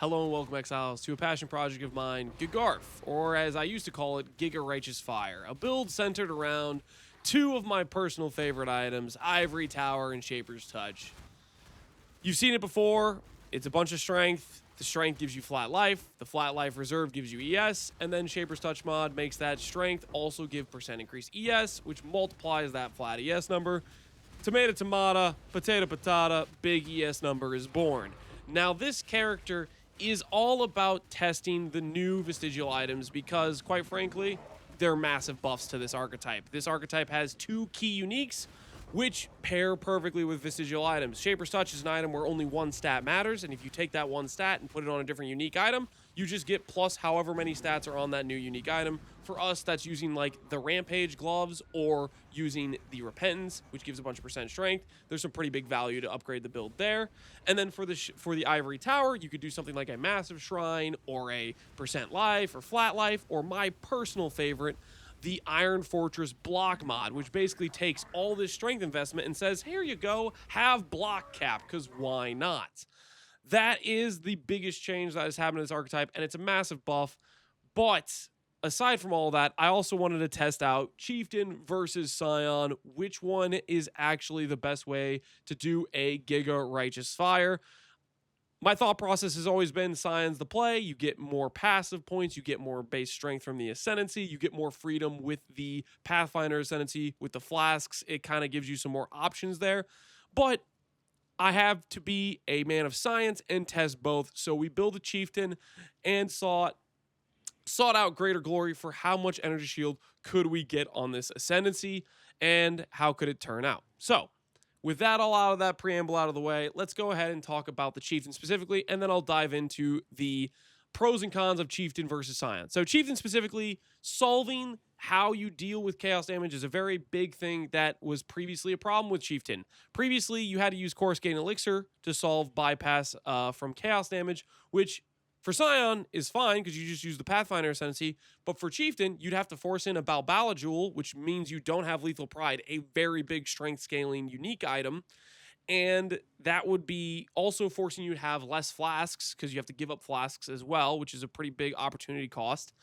Hello and welcome, Exiles, to a passion project of mine, Gigarf, or as I used to call it, Giga Righteous Fire, a build centered around two of my personal favorite items, Ivory Tower and Shaper's Touch. You've seen it before. It's a bunch of strength. The strength gives you flat life. The flat life reserve gives you ES, and then Shaper's Touch mod makes that strength also give percent increase ES, which multiplies that flat ES number. Tomato, tomato, potato, patata, big ES number is born. Now, this character is all about testing the new vestigial items because, quite frankly, they're massive buffs to this archetype. This archetype has two key uniques, which pair perfectly with vestigial items. Shaper's Touch is an item where only one stat matters, and if you take that one stat and put it on a different unique item, you just get plus however many stats are on that new unique item. For us, that's using like the Rampage gloves or using the Repentance, which gives a bunch of percent strength. There's some pretty big value to upgrade the build there. And then for the Ivory Tower, you could do something like a Massive Shrine or a percent life or flat life, or my personal favorite, the Iron Fortress block mod, which basically takes all this strength investment and says, here you go, have block cap, because why not? That is the biggest change that has happened to this archetype, and it's a massive buff. But aside from all that, I also wanted to test out Chieftain versus Scion, which one is actually the best way to do a Giga Righteous Fire. My thought process has always been Scion's the play. You get more passive points. You get more base strength from the Ascendancy. You get more freedom with the Pathfinder Ascendancy. With the Flasks, it kind of gives you some more options there. But I have to be a man of science and test both. So we built a Chieftain and sought out greater glory for how much energy shield could we get on this Ascendancy and how could it turn out. So with that all out of that preamble out of the way, let's go ahead and talk about the Chieftain specifically, and then I'll dive into the pros and cons of Chieftain versus Scion. So Chieftain specifically, solving how you deal with chaos damage is a very big thing that was previously a problem with Chieftain. Previously, you had to use Coruscant Elixir to solve bypass from chaos damage, which for Scion is fine because you just use the Pathfinder Ascendancy, but for Chieftain, you'd have to force in a Balbala Jewel, which means you don't have Lethal Pride, a very big strength scaling unique item, and that would be also forcing you to have less flasks because you have to give up flasks as well, which is a pretty big opportunity cost,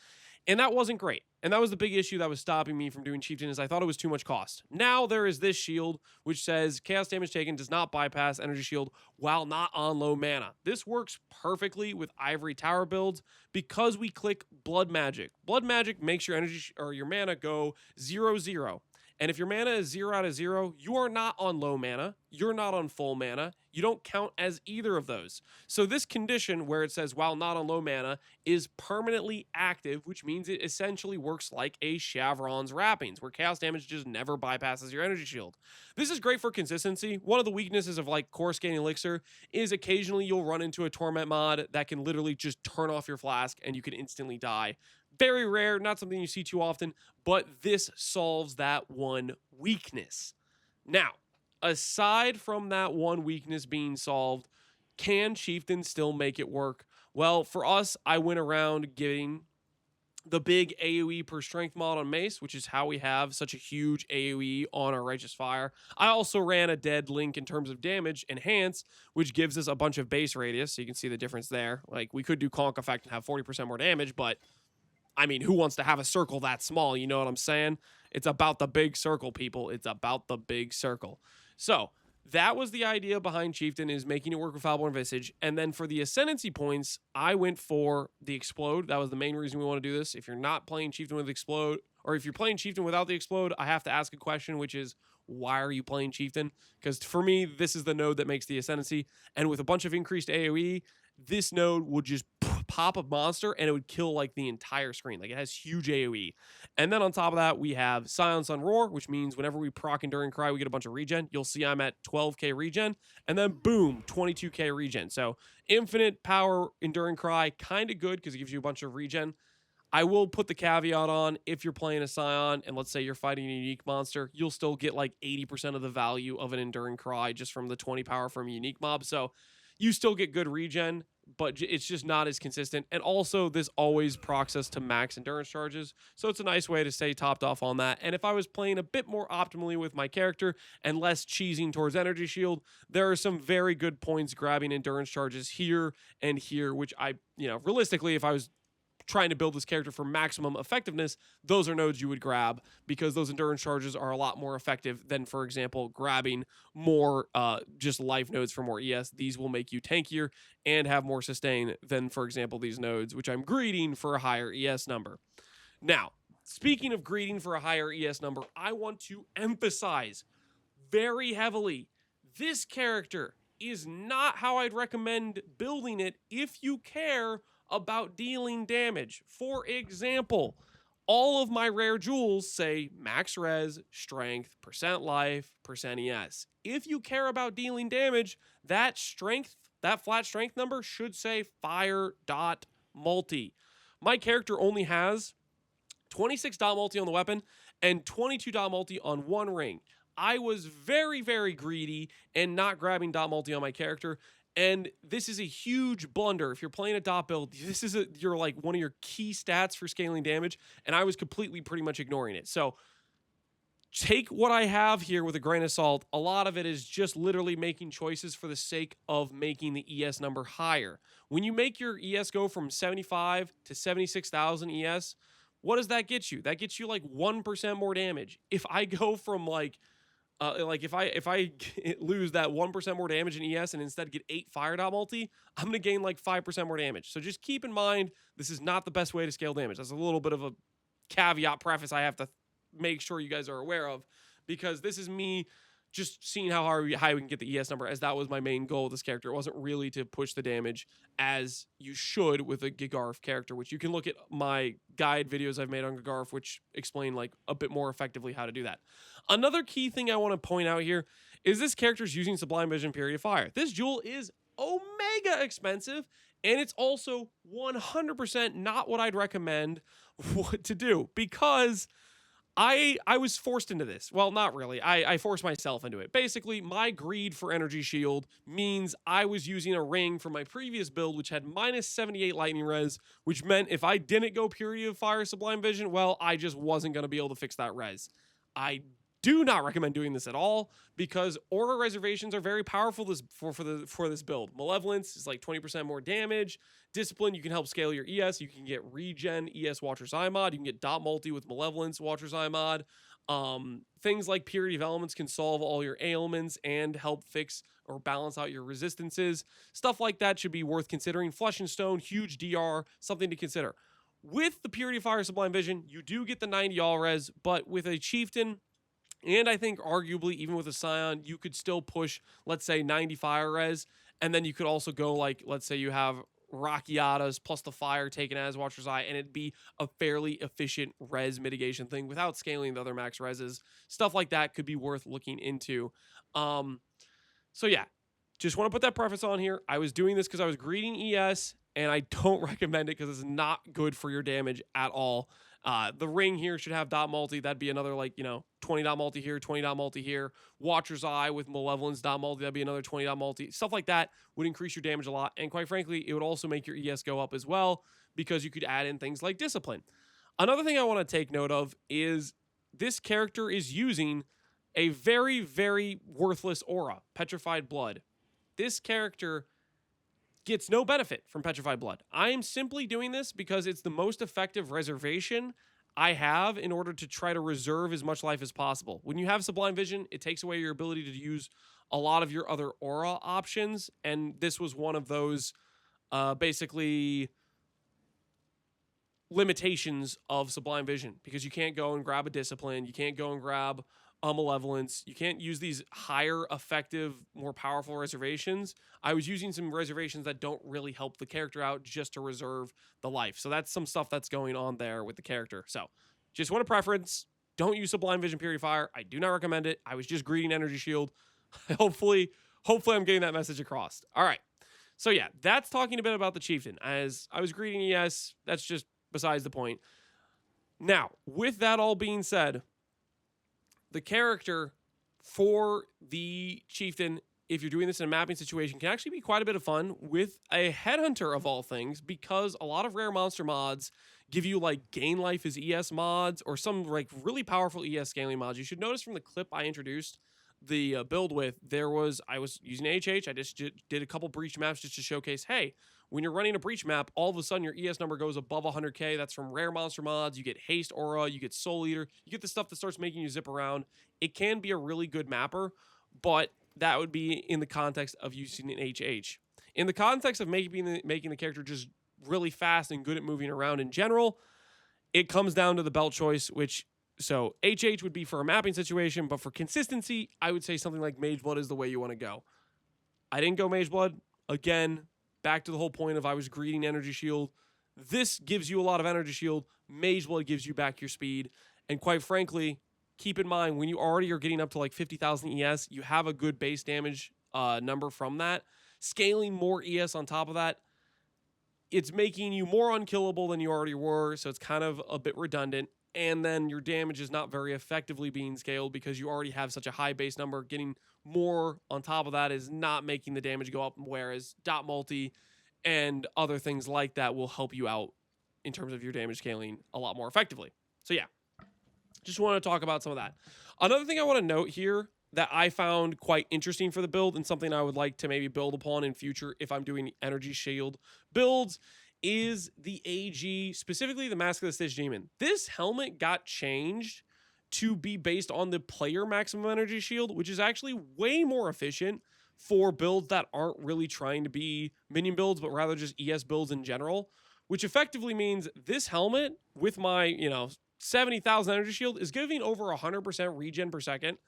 and that wasn't great. And that was the big issue that was stopping me from doing Chieftain, is I thought it was too much cost. Now there is this shield, which says chaos damage taken does not bypass energy shield while not on low mana. This works perfectly with Ivory Tower builds because we click Blood Magic. Blood Magic makes your energy or your mana go 0/0. And if your mana is 0 out of 0, you are not on low mana. You're not on full mana. You don't count as either of those. So this condition where it says while not on low mana is permanently active, which means it essentially works like a Shavron's Wrappings, where chaos damage just never bypasses your energy shield. This is great for consistency. One of the weaknesses of like Coruscant Elixir is occasionally you'll run into a Torment mod that can literally just turn off your flask and you can instantly die. Very rare, not something you see too often, but this solves that one weakness. Now, aside from that one weakness being solved, can Chieftain still make it work? Well, for us, I went around getting the big AoE per strength mod on Mace, which is how we have such a huge AoE on our Righteous Fire. I also ran a dead link in terms of damage, Enhance, which gives us a bunch of base radius, so you can see the difference there. Like, we could do Conk Effect and have 40% more damage, but I mean, who wants to have a circle that small? You know what I'm saying? It's about the big circle, people. It's about the big circle. So that was the idea behind Chieftain, is making it work with Falbor and Visage. And then for the Ascendancy points, I went for the Explode. That was the main reason we want to do this. If you're not playing Chieftain with Explode, or if you're playing Chieftain without the Explode, I have to ask a question, which is, why are you playing Chieftain? Because for me, this is the node that makes the Ascendancy. And with a bunch of increased AoE, this node would just pop a monster and it would kill like the entire screen. Like, it has huge AoE. And then on top of that, we have Scion Sun Roar, which means whenever we proc Enduring Cry, we get a bunch of regen. You'll see I'm at 12k regen, and then boom, 22k regen. So infinite power Enduring Cry, kind of good because it gives you a bunch of regen. I will put the caveat on, if you're playing a Scion and let's say you're fighting a unique monster, you'll still get like 80% of the value of an Enduring Cry just from the 20 power from a unique mob. So you still get good regen. but it's just not as consistent. And also, this always procs us to max endurance charges, so it's a nice way to stay topped off on that. And if I was playing a bit more optimally with my character and less cheesing towards energy shield, there are some very good points grabbing endurance charges here and here, which realistically, if I was trying to build this character for maximum effectiveness, those are nodes you would grab, because those endurance charges are a lot more effective than, for example, grabbing more just life nodes for more ES. These will make you tankier and have more sustain than, for example, these nodes, which I'm greeting for a higher ES number. Now, speaking of greeting for a higher ES number, I want to emphasize very heavily, this character is not how I'd recommend building it if you care about dealing damage. For example, all of my rare jewels say max res, strength, percent life, percent ES. If you care about dealing damage, that flat strength number should say fire dot multi. My character only has 26 dot multi on the weapon and 22 dot multi on one ring. I was very, very greedy and not grabbing dot multi on my character. And this is a huge blunder. If you're playing a dot build, this is one of your key stats for scaling damage, and I was completely pretty much ignoring it. So take what I have here with a grain of salt. A lot of it is just literally making choices for the sake of making the ES number higher. When you make your ES go from 75 to 76,000 ES, what does that get you? That gets you like 1% more damage. If I go from if I lose that 1% more damage in ES and instead get 8 fire dot multi, I'm going to gain like 5% more damage. So just keep in mind, this is not the best way to scale damage. That's a little bit of a caveat preface I have to make sure you guys are aware of, because this is me just seeing how high we can get the ES number, as that was my main goal with this character. It wasn't really to push the damage as you should with a Gigarf character, which you can look at my guide videos I've made on Gigarf, which explain like a bit more effectively how to do that. Another key thing I want to point out here is this character's using Sublime Vision Period of Fire. This jewel is omega expensive, and it's also 100% not what I'd recommend to do, because I was forced into this. Well, not really. I forced myself into it. Basically, my greed for energy shield means I was using a ring from my previous build, which had minus 78 lightning res, which meant if I didn't go Purity of Fire Sublime Vision, well, I just wasn't going to be able to fix that res. I do not recommend doing this at all, because aura reservations are very powerful for this build. Malevolence is like 20% more damage. Discipline, you can help scale your ES. You can get regen ES Watcher's Eye mod. You can get dot multi with Malevolence Watcher's Eye mod. Things like Purity of Elements can solve all your ailments and help fix or balance out your resistances. Stuff like that should be worth considering. Flesh and Stone, huge DR, something to consider. With the Purity of Fire Sublime Vision, you do get the 90 all res, but with a Chieftain, and I think arguably even with a Scion, you could still push, let's say, 90 fire res, and then you could also go like, let's say you have Rockiatas plus the fire taken as Watcher's Eye, and it'd be a fairly efficient res mitigation thing without scaling the other max reses. Stuff like that could be worth looking into. So yeah, just want to put that preface on here. I was doing this because I was greeting ES, and I don't recommend it because it's not good for your damage at all. The ring here should have dot multi. That'd be another 20 dot multi here, 20 dot multi here. Watcher's Eye with Malevolence dot multi. That'd be another 20 dot multi. Stuff like that would increase your damage a lot. And quite frankly, it would also make your ES go up as well, because you could add in things like Discipline. Another thing I want to take note of is this character is using a very, very worthless aura, Petrified Blood. This character gets no benefit from Petrified Blood. I am simply doing this because it's the most effective reservation I have in order to try to reserve as much life as possible. When you have Sublime Vision, it takes away your ability to use a lot of your other aura options, and this was one of those basically limitations of Sublime Vision, because you can't go and grab a Discipline, you can't go and grab a Malevolence, you can't use these higher effective, more powerful reservations. I was using some reservations that don't really help the character out just to reserve the life. So that's some stuff that's going on there with the character. So just want a preference. Don't use Sublime Vision Purity Fire. I do not recommend it. I was just greeting energy shield. Hopefully I'm getting that message across. All right. So yeah, that's talking a bit about the Chieftain. As I was greeting ES, that's just besides the point. Now, with that all being said, the character for the Chieftain if you're doing this in a mapping situation, can actually be quite a bit of fun with a Headhunter of all things, because a lot of rare monster mods give you like gain life as ES mods or some like really powerful ES scaling mods. You should notice from the clip I introduced the build with, I was using HH. I just did a couple breach maps just to showcase, hey, when you're running a breach map, all of a sudden your ES number goes above 100k. That's from rare monster mods. You get haste aura, you get soul eater, you get the stuff that starts making you zip around. It can be a really good mapper, but that would be in the context of using an HH. In the context of making the character just really fast and good at moving around in general, it comes down to the belt choice, so HH would be for a mapping situation, but for consistency, I would say something like Mage Blood is the way you want to go. I didn't go Mage Blood. Again, back to the whole point of I was greeting Energy Shield. This gives you a lot of Energy Shield. Mage Blood gives you back your speed. And quite frankly, keep in mind, when you already are getting up to like 50,000 ES, you have a good base damage number from that. Scaling more ES on top of that, it's making you more unkillable than you already were, so it's kind of a bit redundant. And then your damage is not very effectively being scaled because you already have such a high base number. Getting more on top of that is not making the damage go up, whereas dot multi and other things like that will help you out in terms of your damage scaling a lot more effectively. So yeah, just want to talk about some of that. Another thing I want to note here that I found quite interesting for the build and something I would like to maybe build upon in future if I'm doing Energy Shield builds is the AG, specifically the Mask of the Stitch Demon. This helmet got changed to be based on the player maximum energy shield, which is actually way more efficient for builds that aren't really trying to be minion builds, but rather just ES builds in general, which effectively means this helmet with my, 70,000 energy shield is giving over 100% regen per second.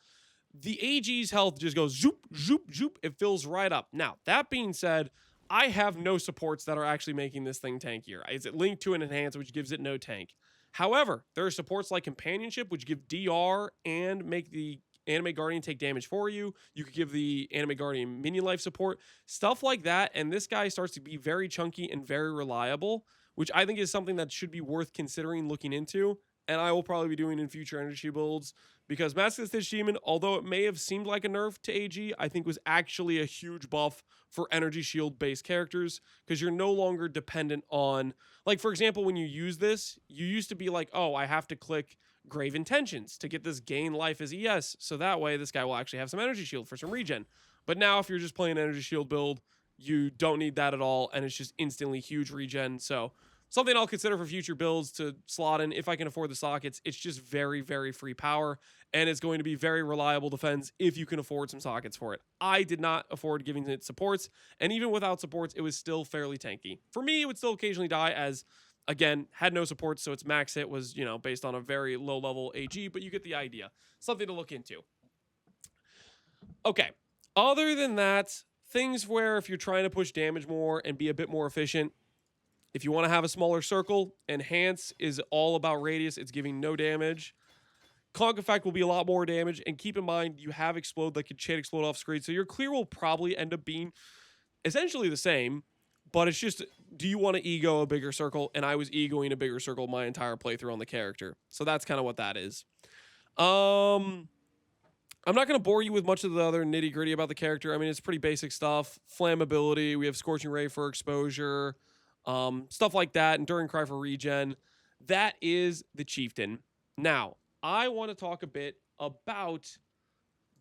The AG's health just goes zoop, zoop, zoop. It fills right up. Now, that being said, I have no supports that are actually making this thing tankier. Is it linked to an enhance, which gives it no tank? However, there are supports like Companionship, which give DR and make the Anime Guardian take damage for you. You could give the Anime Guardian minion life support, stuff like that. And this guy starts to be very chunky and very reliable, which I think is something that should be worth considering looking into. And I will probably be doing in future energy builds, because Mask of the Stitch Demon, although it may have seemed like a nerf to AG, I think was actually a huge buff for energy shield based characters, because you're no longer dependent on, like, for example, when you use this, you used to be like, oh, I have to click Grave Intentions to get this gain life as ES, so that way this guy will actually have some energy shield for some regen. But now if you're just playing energy shield build, you don't need that at all, and it's just instantly huge regen. So something I'll consider for future builds to slot in if I can afford the sockets. It's just very, very free power, and it's going to be very reliable defense if you can afford some sockets for it. I did not afford giving it supports, and even without supports, it was still fairly tanky. For me, it would still occasionally die as, again, had no supports, so its max hit was, based on a very low-level AG, but you get the idea. Something to look into. Okay, other than that, things where if you're trying to push damage more and be a bit more efficient, if you want to have a smaller circle, Enhance is all about radius. It's giving no damage. Conk Effect will be a lot more damage. And keep in mind, you have Explode that can chain explode off screen. So your clear will probably end up being essentially the same. But it's just, do you want to ego a bigger circle? And I was egoing a bigger circle my entire playthrough on the character. So that's kind of what that is. I'm not going to bore you with much of the other nitty gritty about the character. I mean, it's pretty basic stuff. Flammability. We have Scorching Ray for exposure. Stuff like that, Enduring Cry for regen. That is the Chieftain. Now, I want to talk a bit about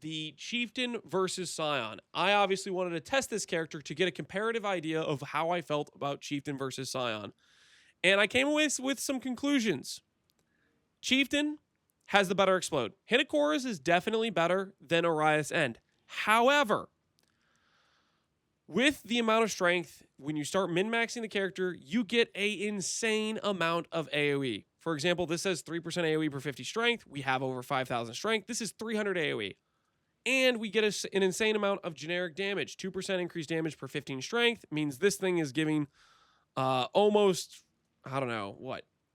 the Chieftain versus Scion. I obviously wanted to test this character to get a comparative idea of how I felt about Chieftain versus Scion. And I came away with some conclusions. Chieftain has the better explode. Hinokora's is definitely better than Orias End. However, with the amount of strength, when you start min-maxing the character, you get an insane amount of AoE. For example, this says 3% AoE per 50 strength. We have over 5,000 strength. This is 300 AoE. And we get an insane amount of generic damage. 2% increased damage per 15 strength means this thing is giving almost,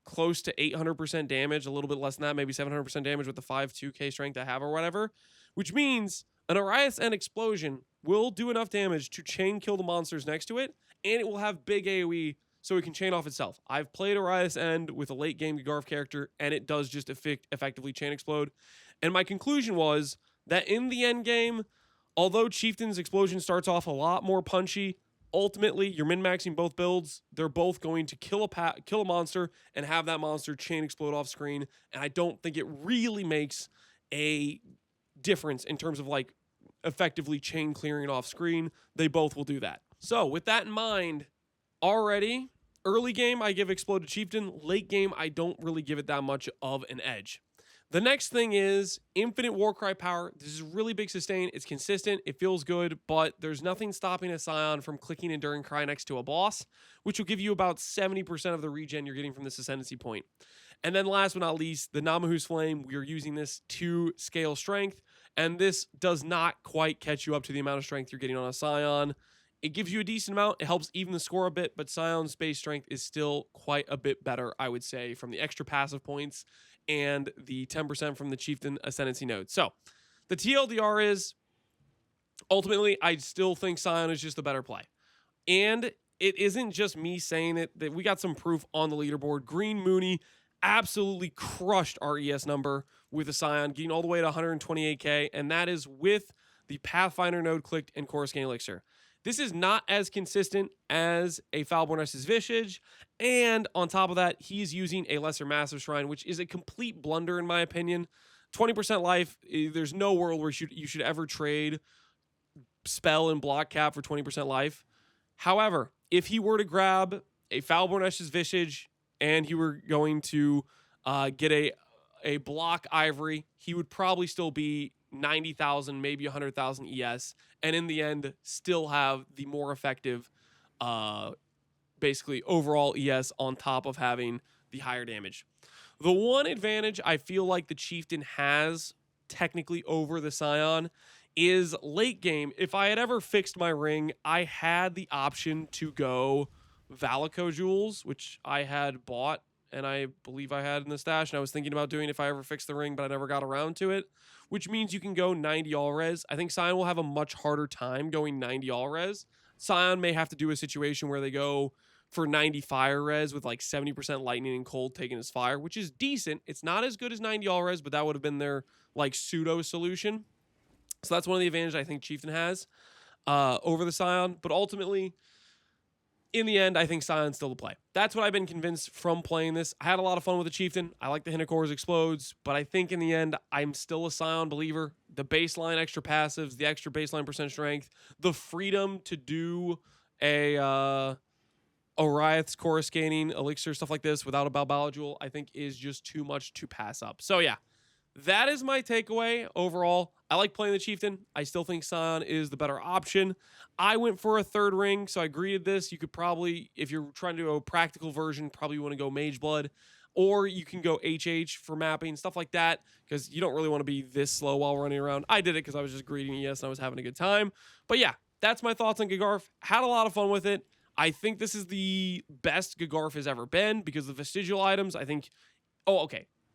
close to 800% damage, a little bit less than that, maybe 700% damage with the 2K strength I have or whatever, which means an Orias End explosion will do enough damage to chain kill the monsters next to it, and it will have big AoE so it can chain off itself. I've played Orias End with a late game Garf character, and it does just effectively chain explode. And my conclusion was that in the end game, Although Chieftain's Explosion starts off a lot more punchy, ultimately you're min-maxing both builds. They're both going to kill a monster and have that monster chain explode off screen. And I don't think it really makes a difference in terms of like effectively chain clearing off screen. They both will do that. So with that in mind, already early game I give Exploded Chieftain. Late game I don't really give it that much of an edge. The next thing is infinite Warcry power. This is really big sustain. It's consistent. It feels good, but there's nothing stopping a Scion from clicking Enduring Cry next to a boss, which will give you about 70% of the regen you're getting from this Ascendancy point. And then last but not least, the Namahu's Flame. We are using this to scale strength, and this does not quite catch you up to the amount of strength you're getting on a Scion. It gives you a decent amount. It helps even the score a bit, but Scion's base strength is still quite a bit better, I would say, from the extra passive points and the 10% from the Chieftain Ascendancy node. So the TLDR is, ultimately, I still think Scion is just the better play. And it isn't just me saying it, that we got some proof on the leaderboard. Green Mooney absolutely crushed our ES number with a Scion, getting all the way to 128k, and that is with the Pathfinder node clicked and Coruscant Elixir. This is not as consistent as a Foulborn Estus Visage, and on top of that, he's using a Lesser Massive Shrine, which is a complete blunder in my opinion. 20% life, there's no world where you should ever trade spell and block cap for 20% life. However, if he were to grab a Foulborn Estus Visage and he were going to get a block Ivory, he would probably still be 90,000, maybe 100,000 ES, and in the end, still have the more effective, basically overall ES on top of having the higher damage. The one advantage I feel like the Chieftain has technically over the Scion is late game. If I had ever fixed my ring, I had the option to go Valico Jewels, which I had bought and I believe I had in the stash, and I was thinking about doing if I ever fixed the ring, but I never got around to it, which means you can go 90 all-res. I think Scion will have a much harder time going 90 all-res. Scion may have to do a situation where they go for 90 fire res with like 70% lightning and cold taking his fire, which is decent. It's not as good as 90 all-res, but that would have been their like pseudo solution. So that's one of the advantages I think Chieftain has over the Scion, but ultimately, in the end, I think Scion's still the play. That's what I've been convinced from playing this. I had a lot of fun with the Chieftain. I like the Hinokors Explodes, but I think in the end, I'm still a Scion believer. The baseline extra passives, the extra baseline percent strength, the freedom to do a Oriath's Coruscanting Elixir, stuff like this without a Balbala Jewel, I think is just too much to pass up. So yeah, that is my takeaway overall. I like playing the Chieftain. I still think Scion is the better option. I went for a third ring, so I greeted this. You could probably, if you're trying to do a practical version, probably want to go Mage Blood, or you can go HH for mapping, stuff like that, because you don't really want to be this slow while running around. I did it because I was just greeting ES and I was having a good time. But yeah, that's my thoughts on Gigarf. Had a lot of fun with it. I think this is the best Gigarf has ever been because the vestigial items, I think,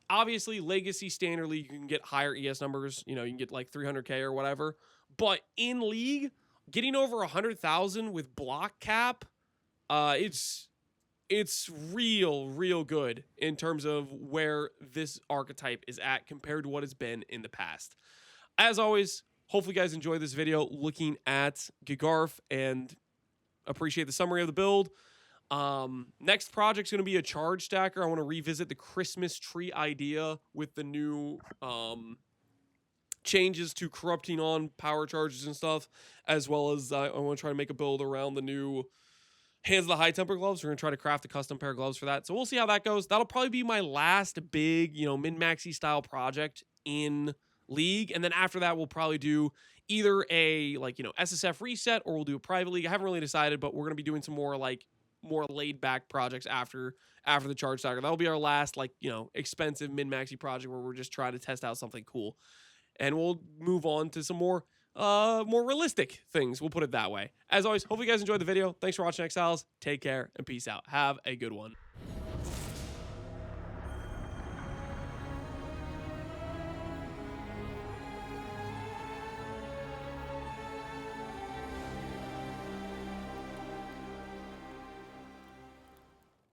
obviously, Legacy Standard League, you can get higher ES numbers. You know, you can get like 300k or whatever. But in League, getting over 100,000 with block cap, it's real good in terms of where this archetype is at compared to what it's been in the past. As always, hopefully you guys enjoyed this video looking at Gigarf and appreciate the summary of the build. Next project's going to be a charge stacker. I want to revisit the Christmas tree idea with the new changes to corrupting on power charges and stuff, as well as I want to try to make a build around the new Hands of the High Temper gloves. We're going to try to craft a custom pair of gloves for that. So we'll see how that goes. That'll probably be my last big, min-maxy style project in League. And then after that, we'll probably do either a SSF reset or we'll do a private league. I haven't really decided, but we're going to be doing some more laid back projects after the charge stacker. That'll be our last expensive min-maxy project where we're just trying to test out something cool. And we'll move on to some more realistic things. We'll put it that way. As always, hopefully you guys enjoyed the video. Thanks for watching, Exiles. Take care and peace out. Have a good one.